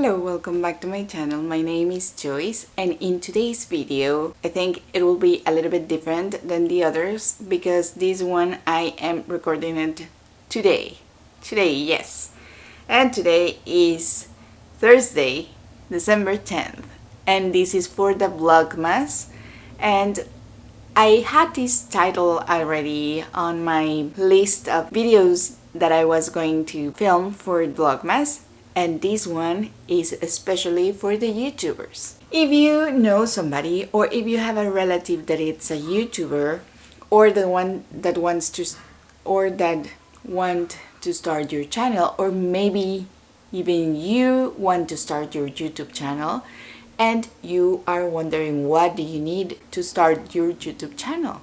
Hello, welcome back to my channel. My name is Joyce, and in today's video I think it will be a little bit different than the others because this one I am recording it today. Yes. And today is Thursday, December 10th, and this is for the Vlogmas. And I had this title already on my list of videos that I was going to film for Vlogmas, and this one is especially for the YouTubers. If you know somebody, or if you have a relative that is a YouTuber, or the one that wants to, or that want to start your channel, or maybe even you want to start your YouTube channel, and you are wondering what do you need to start your YouTube channel.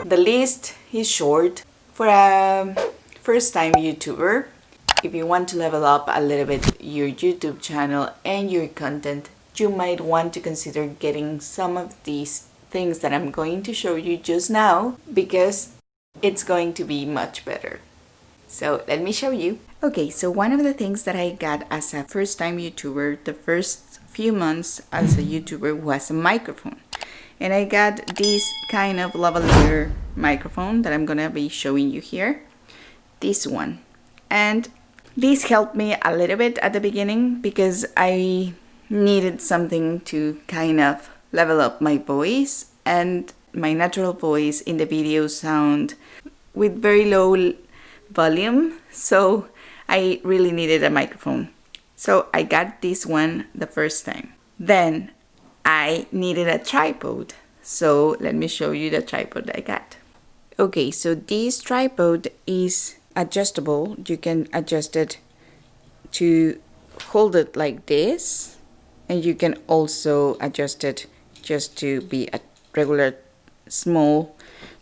The list is short. For a first-time YouTuber, if you want to level up a little bit your YouTube channel and your content, you might want to consider getting some of these things that I'm going to show you just now, because it's going to be much better. So let me show you. Okay, so one of the things that I got as a first-time YouTuber, the first few months as a YouTuber, was a microphone. And I got this kind of lavalier microphone that I'm gonna be showing you here. This one. And this helped me a little bit at the beginning because I needed something to kind of level up my voice, and my natural voice in the video sound with very low volume. So I really needed a microphone. So I got this one the first time. Then I needed a tripod, so let me show you the tripod I got. Okay, so this tripod is adjustable. You can adjust it to hold it like this, and you can also adjust it just to be a regular small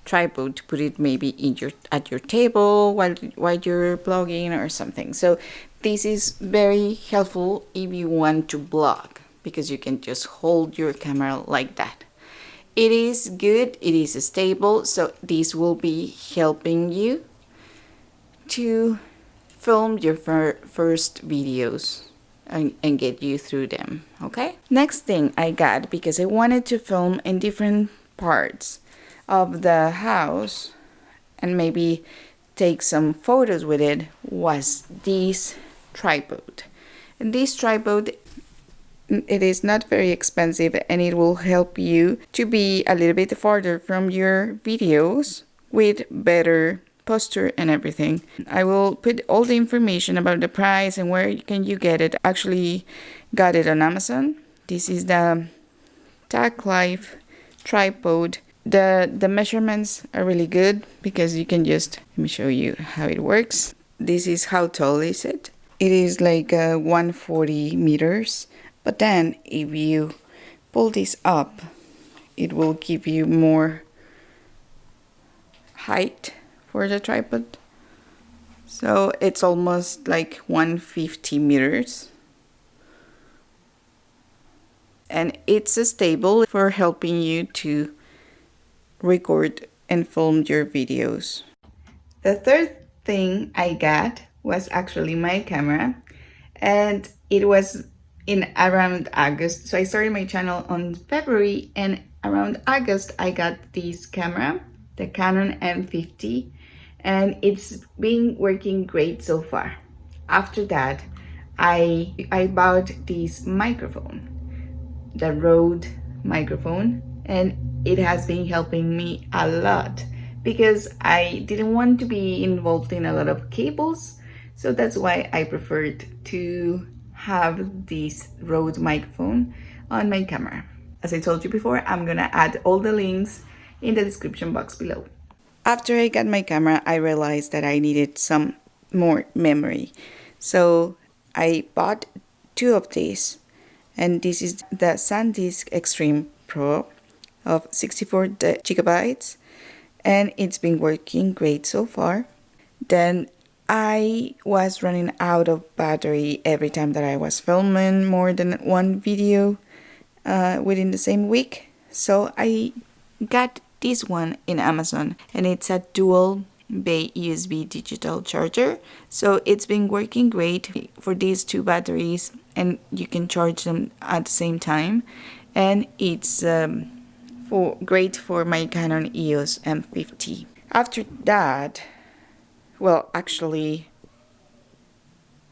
tripod, to put it maybe in at your table while you're blogging or something. So this is very helpful if you want to blog, because you can just hold your camera like that. It is good, it is stable, so this will be helping you to film your first videos and get you through them, okay? Next thing I got, because I wanted to film in different parts of the house and maybe take some photos with it, was this tripod. And this tripod, it is not very expensive, and it will help you to be a little bit farther from your videos with better posture and everything. I will put all the information about the price and where can you get it. Actually got it on Amazon. This is the Tag Life tripod. The measurements are really good because you can just, let me show you how it works. This is how tall is it. It is like 140 meters. But then if you pull this up, it will give you more height for the tripod. So it's almost like 150 meters. And it's stable for helping you to record and film your videos. The third thing I got was actually my camera, and it was in around August. So I started my channel on February, and around August I got this camera, the Canon M50, and it's been working great so far. After that, I bought this microphone, the Rode microphone, and it has been helping me a lot because I didn't want to be involved in a lot of cables. So that's why I preferred to have this Rode microphone on my camera. As I told you before, I'm gonna add all the links in the description box below. After I got my camera, I realized that I needed some more memory. So I bought two of these, and this is the SanDisk Extreme Pro of 64 gigabytes, and it's been working great so far. Then I was running out of battery every time that I was filming more than one video within the same week. So I got this one in Amazon, and it's a dual bay USB digital charger. So it's been working great for these two batteries, and you can charge them at the same time. And it's great for my Canon EOS M50. After that, well, actually,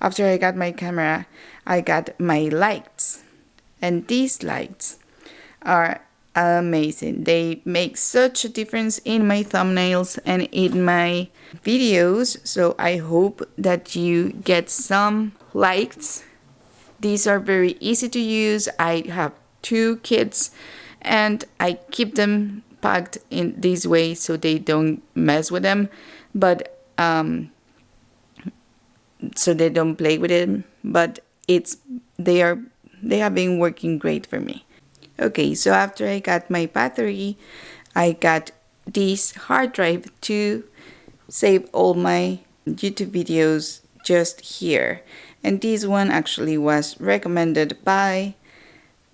after I got my camera, I got my lights. And these lights are amazing. They make such a difference in my thumbnails and in my videos. So I hope that you get some lights. These are very easy to use. I have 2 kids and I keep them packed in this way so they don't mess with them, but so they don't play with it, but they have been working great for me. Okay, so after I got my battery, I got this hard drive to save all my YouTube videos just here. And this one actually was recommended by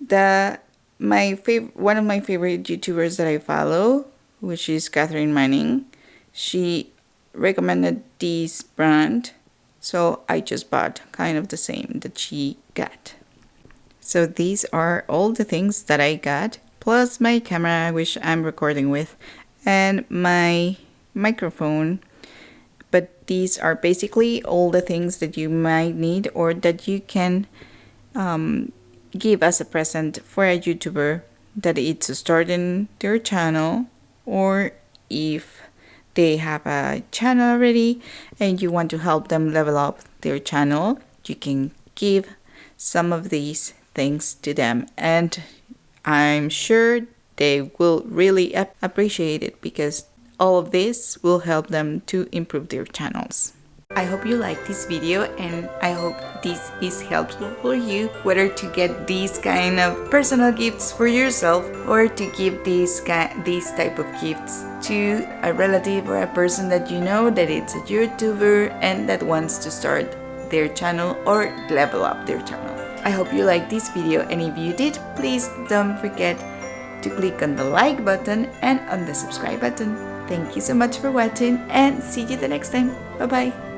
one of my favorite YouTubers that I follow, which is Catherine Manning. She recommended this brand, so I just bought kind of the same that she got. So these are all the things that I got, plus my camera, which I'm recording with, and my microphone. But these are basically all the things that you might need or that you can give as a present for a YouTuber that it's starting their channel, or if they have a channel already and you want to help them level up their channel, you can give some of these things to them, and I'm sure they will really appreciate it because all of this will help them to improve their channels. I hope you like this video, and I hope this is helpful for you, whether to get these kind of personal gifts for yourself or to give these type of gifts to a relative or a person that you know that it's a YouTuber and that wants to start their channel or level up their channel. I hope you liked this video, and if you did, please don't forget to click on the like button and on the subscribe button. Thank you so much for watching, and see you the next time. Bye bye.